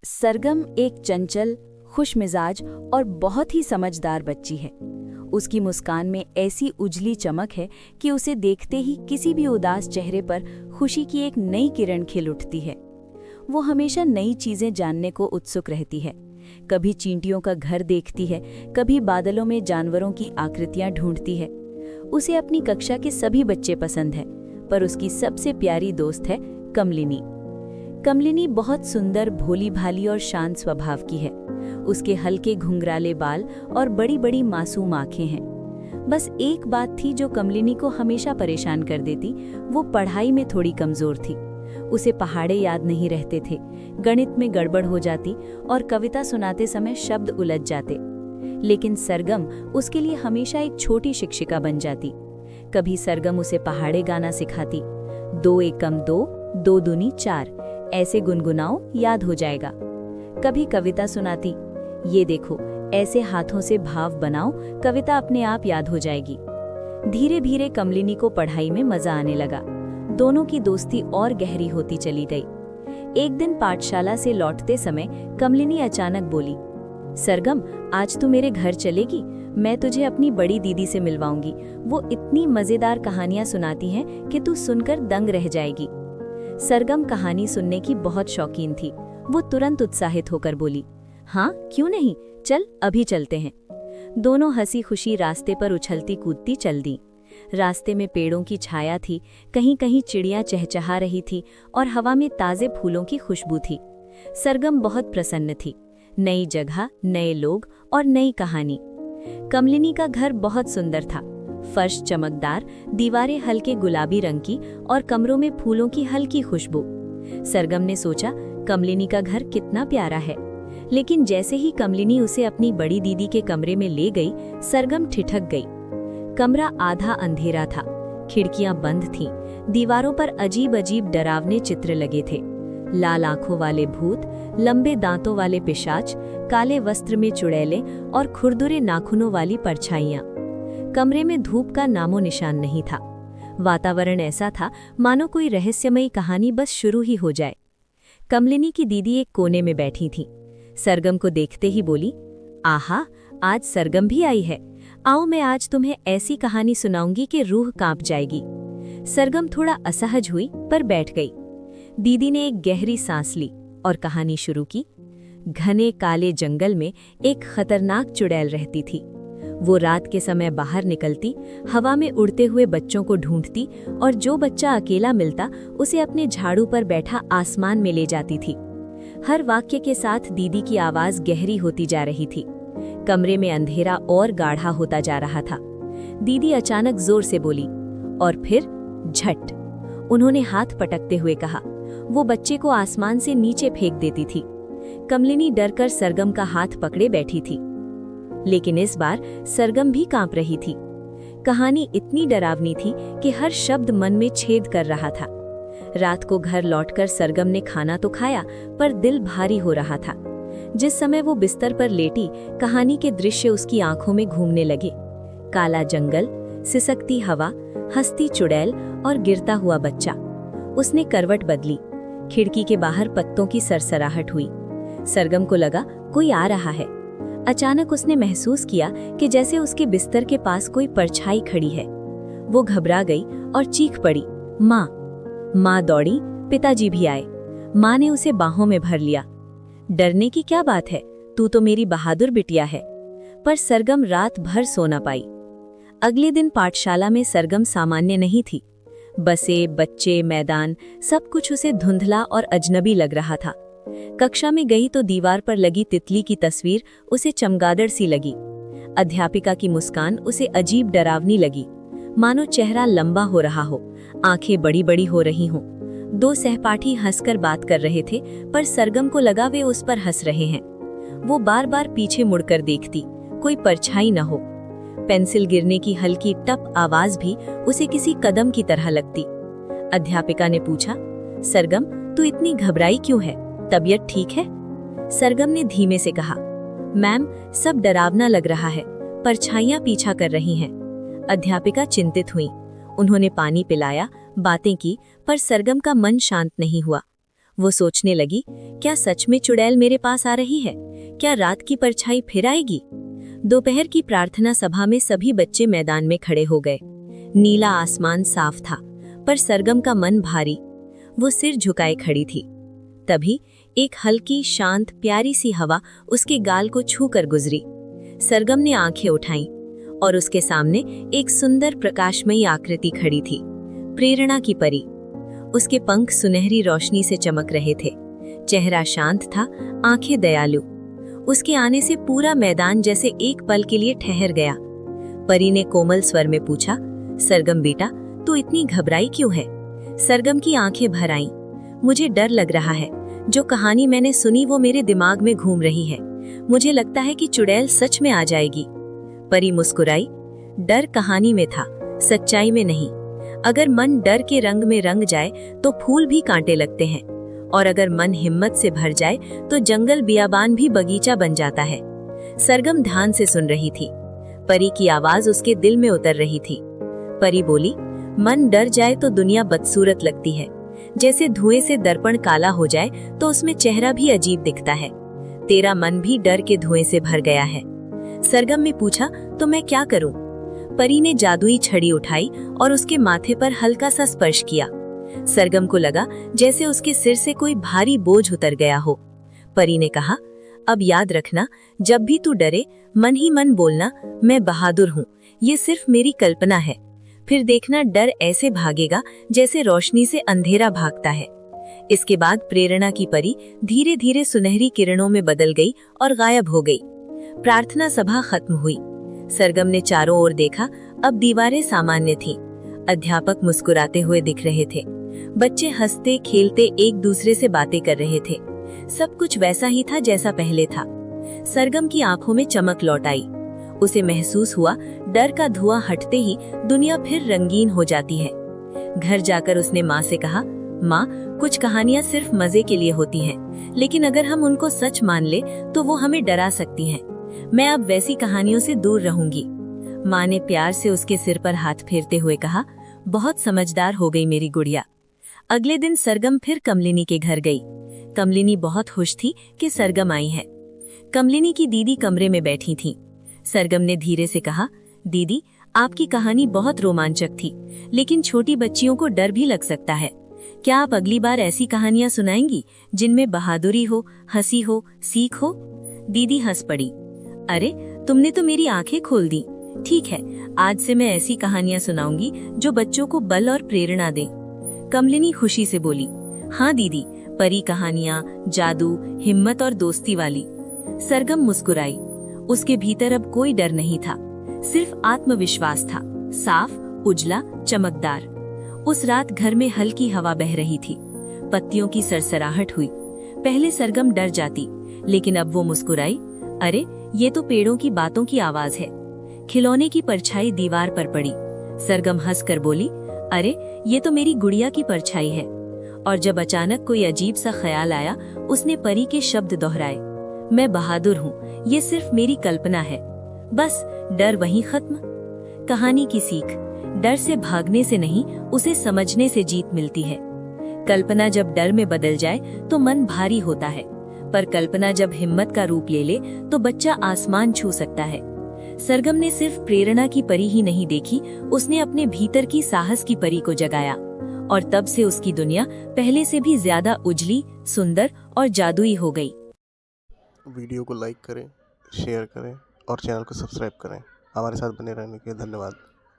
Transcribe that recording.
सरगम एक चंचल, खुशमिजाज और बहुत ही समझदार बच्ची है। उसकी मुस्कान में ऐसी उजली चमक है कि उसे देखते ही किसी भी उदास चेहरे पर खुशी की एक नई किरण खिल उठती है। वो हमेशा नई चीजें जानने को उत्सुक रहती है। कभी चींटियों का घर देखती है, कभी बादलों में जानवरों की आकृतियां ढूंढती है। उसे अपनी कक्षा के सभी बच्चे पसंद हैं, पर उसकी सबसे प्यारी दोस्त है कमलिनी। कमलिनी बहुत सुंदर, भोली भाली और शांत स्वभाव की है। उसके हल्के घुंघराले बाल और बड़ी बड़ी मासूम आंखें हैं। बस एक बात थी जो कमलिनी को हमेशा परेशान कर देती। वो पढ़ाई में थोड़ी कमजोर थी। उसे पहाड़े याद नहीं रहते थे, गणित में गड़बड़ हो जाती और कविता सुनाते समय शब्द उलझ जाते। लेकिन सरगम उसके लिए हमेशा एक छोटी शिक्षिका बन जाती। कभी सरगम उसे पहाड़े गाना सिखाती। 2 एकम 2, 2 दूनी 4, ऐसे गुनगुनाओ, याद हो जाएगा। कभी कविता सुनाती। ये देखो, ऐसे हाथों से भाव बनाओ, कविता अपने आप याद हो जाएगी। धीरे धीरे कमलिनी को पढ़ाई में मजा आने लगा। दोनों की दोस्ती और गहरी होती चली गई। एक दिन पाठशाला से लौटते समय कमलिनी अचानक बोली, सरगम, आज तू मेरे घर चलेगी? मैं तुझे अपनी बड़ी दीदी से मिलवाऊंगी। वो इतनी मजेदार कहानियां सुनाती हैं कि तू सुनकर दंग रह जाएगी। सरगम कहानी सुनने की बहुत शौकीन थी। वो तुरंत उत्साहित होकर बोली, हाँ क्यों नहीं, चल अभी चलते हैं। दोनों हंसी खुशी रास्ते पर उछलती कूदती चल दी। रास्ते में पेड़ों की छाया थी, कहीं कहीं चिड़ियां चहचहा रही थी और हवा में ताजे फूलों की खुशबू थी। सरगम बहुत प्रसन्न थी। नई जगह, नए लोग और नई कहानी। कमलिनी का घर बहुत सुंदर था। फर्श चमकदार, दीवारें हल्के गुलाबी रंग की और कमरों में फूलों की हल्की खुशबू। सरगम ने सोचा, कमलिनी का घर कितना प्यारा है। लेकिन जैसे ही कमलिनी उसे अपनी बड़ी दीदी के कमरे में ले गई, सरगम ठिठक गई। कमरा आधा अंधेरा था, खिड़कियां बंद थीं, दीवारों पर अजीब अजीब डरावने चित्र लगे थे। लाल आंखों वाले भूत, लंबे दांतों वाले पिशाच, काले वस्त्र में चुड़ैलें और खुरदुरे नाखूनों वाली परछाइयां। कमरे में धूप का नामो निशान नहीं था। वातावरण ऐसा था मानो कोई रहस्यमयी कहानी बस शुरू ही हो जाए। कमलिनी की दीदी एक कोने में बैठी थी। सरगम को देखते ही बोली, आहा, आज सरगम भी आई है। आओ, मैं आज तुम्हें ऐसी कहानी सुनाऊंगी कि रूह कांप जाएगी। सरगम थोड़ा असहज हुई पर बैठ गई। दीदी ने एक गहरी सांस ली और कहानी शुरू की। घने काले जंगल में एक खतरनाक चुड़ैल रहती थी। वो रात के समय बाहर निकलती, हवा में उड़ते हुए बच्चों को ढूंढती और जो बच्चा अकेला मिलता उसे अपने झाड़ू पर बैठा आसमान में ले जाती थी। हर वाक्य के साथ दीदी की आवाज गहरी होती जा रही थी। कमरे में अंधेरा और गाढ़ा होता जा रहा था। दीदी अचानक जोर से बोली और फिर झट। उन्होंने हाथ पटकते हुए कहा। वो बच्चे को आसमान से नीचे फेंक देती थी। कमलिनी डरकर सरगम का हाथ पकड़े बैठी थी। लेकिन इस बार सरगम भी कांप रही थी। कहानी इतनी डरावनी थी कि हर शब्द मन में छेद कर रहा था। रात को घर लौटकर सरगम ने खाना तो खाया, पर दिल भारी हो रहा था। जिस समय वो बिस्तर पर लेटी, कहानी के दृश्य उसकी आंखों में घूमने लगे। काला जंगल, सिसकती हवा, हंसती चुड़ैल और गिरता हुआ बच्चा। उसने करवट बदली। खिड़की के बाहर पत्तों की सरसराहट हुई। सरगम को लगा कोई आ रहा है। अचानक उसने महसूस किया कि जैसे उसके बिस्तर के पास कोई परछाई खड़ी है। वो घबरा गई और चीख पड़ी, माँ। माँ दौड़ी, पिताजी भी आए। माँ ने उसे बाहों में भर लिया। डरने की क्या बात है, तू तो मेरी बहादुर बिटिया है। पर सरगम रात भर सो न पाई। अगले दिन पाठशाला में सरगम सामान्य नहीं थी। बसें, बच्चे, मैदान, सब कुछ उसे धुंधला और अजनबी लग रहा था। कक्षा में गई तो दीवार पर लगी तितली की तस्वीर उसे चमगादड़ सी लगी। अध्यापिका की मुस्कान उसे अजीब डरावनी लगी, मानो चेहरा लंबा हो रहा हो, आंखें बड़ी बड़ी हो रही हों। 2 सहपाठी हंसकर बात कर रहे थे, पर सरगम को लगा वे उस पर हंस रहे हैं। वो बार बार पीछे मुड़कर देखती, कोई परछाई न हो। पेंसिल गिरने की हल्की टप आवाज भी उसे किसी कदम की तरह लगती। अध्यापिका ने पूछा, सरगम, तू इतनी घबराई क्यों है? तबीयत ठीक है? सरगम ने धीमे से कहा, मैम, सब डरावना लग रहा है, परछाइयां पीछा कर रही हैं। अध्यापिका चिंतित हुई। उन्होंने पानी पिलाया, बातें की, पर सरगम का मन शांत नहीं हुआ। वो सोचने लगी, क्या सच में चुड़ैल मेरे पास आ रही है? क्या रात की परछाई फिर आएगी? दोपहर की प्रार्थना सभा में सभी बच्चे मैदान में खड़े हो गए। नीला आसमान साफ था, पर सरगम का मन भारी। वो सिर झुकाए खड़ी थी। तभी एक हल्की, शांत, प्यारी सी हवा उसके गाल को छू कर गुजरी। सरगम ने आंखें उठाईं और उसके सामने एक सुंदर प्रकाशमयी आकृति खड़ी थी, प्रेरणा की परी। उसके पंख सुनहरी रोशनी से चमक रहे थे, चेहरा शांत था, आंखें दयालु। उसके आने से पूरा मैदान जैसे एक पल के लिए ठहर गया। परी ने कोमल स्वर में पूछा, सरगम बेटा, तू इतनी घबराई क्यों है? सरगम की आंखें भर आईं। मुझे डर लग रहा है। जो कहानी मैंने सुनी वो मेरे दिमाग में घूम रही है। मुझे लगता है कि चुड़ैल सच में आ जाएगी। परी मुस्कुराई। डर कहानी में था, सच्चाई में नहीं। अगर मन डर के रंग में रंग जाए तो फूल भी कांटे लगते हैं, और अगर मन हिम्मत से भर जाए तो जंगल बियाबान भी बगीचा बन जाता है। सरगम ध्यान से सुन रही थी। परी की आवाज उसके दिल में उतर रही थी। परी बोली, मन डर जाए तो दुनिया बदसूरत लगती है। जैसे धुएं से दर्पण काला हो जाए तो उसमें चेहरा भी अजीब दिखता है। तेरा मन भी डर के धुएं से भर गया है। सरगम ने पूछा, तो मैं क्या करूं? परी ने जादुई छड़ी उठाई और उसके माथे पर हल्का सा स्पर्श किया। सरगम को लगा जैसे उसके सिर से कोई भारी बोझ उतर गया हो। परी ने कहा, अब याद रखना, जब भी तू डरे मन ही मन बोलना, मैं बहादुर हूँ, ये सिर्फ मेरी कल्पना है। फिर देखना डर ऐसे भागेगा जैसे रोशनी से अंधेरा भागता है। इसके बाद प्रेरणा की परी धीरे धीरे सुनहरी किरणों में बदल गई और गायब हो गई। प्रार्थना सभा खत्म हुई। सरगम ने चारों ओर देखा। अब दीवारें सामान्य थीं। अध्यापक मुस्कुराते हुए दिख रहे थे। बच्चे हंसते खेलते एक दूसरे से बातें कर रहे थे। सब कुछ वैसा ही था जैसा पहले था। सरगम की आंखों में चमक लौट आई। उसे महसूस हुआ डर का धुआं हटते ही दुनिया फिर रंगीन हो जाती है। घर जाकर उसने माँ से कहा, माँ, कुछ कहानियाँ सिर्फ मजे के लिए होती हैं, लेकिन अगर हम उनको सच मान ले तो वो हमें डरा सकती हैं। मैं अब वैसी कहानियों से दूर रहूंगी। माँ ने प्यार से उसके सिर पर हाथ फेरते हुए कहा, बहुत समझदार हो गई मेरी गुड़िया। अगले दिन सरगम फिर कमलिनी के घर गई। कमलिनी बहुत खुश थी कि सरगम आई है। कमलिनी की दीदी कमरे में बैठी थी। सरगम ने धीरे से कहा, दीदी, आपकी कहानी बहुत रोमांचक थी, लेकिन छोटी बच्चियों को डर भी लग सकता है। क्या आप अगली बार ऐसी कहानियां सुनाएंगी जिनमें बहादुरी हो, हंसी हो, सीख हो? दीदी हंस पड़ी। अरे, तुमने तो मेरी आंखें खोल दी। ठीक है, आज से मैं ऐसी कहानियां सुनाऊंगी जो बच्चों को बल और प्रेरणा दे। कमलिनी खुशी से बोली, हाँ दीदी, परी कहानियां, जादू, हिम्मत और दोस्ती वाली। सरगम मुस्कुराई। उसके भीतर अब कोई डर नहीं था, सिर्फ आत्मविश्वास था, साफ, उजला, चमकदार। उस रात घर में हल्की हवा बह रही थी। पत्तियों की सरसराहट हुई। पहले सरगम डर जाती, लेकिन अब वो मुस्कुराई। अरे, ये तो पेड़ों की बातों की आवाज है। खिलौने की परछाई दीवार पर पड़ी। सरगम हंसकर बोली, अरे, ये तो मेरी गुड़िया की परछाई है। और जब अचानक कोई अजीब सा ख्याल आया, उसने परी के शब्द दोहराए, मैं बहादुर हूँ, ये सिर्फ मेरी कल्पना है। बस डर वहीं खत्म। कहानी की सीख, डर से भागने से नहीं, उसे समझने से जीत मिलती है। कल्पना जब डर में बदल जाए तो मन भारी होता है, पर कल्पना जब हिम्मत का रूप ले ले तो बच्चा आसमान छू सकता है। सरगम ने सिर्फ प्रेरणा की परी ही नहीं देखी, उसने अपने भीतर की साहस की परी को जगाया, और तब से उसकी दुनिया पहले से भी ज्यादा उजली, सुंदर और जादुई हो गई। वीडियो को लाइक करें, शेयर करें और चैनल को सब्सक्राइब करें। हमारे साथ बने रहने के लिए धन्यवाद।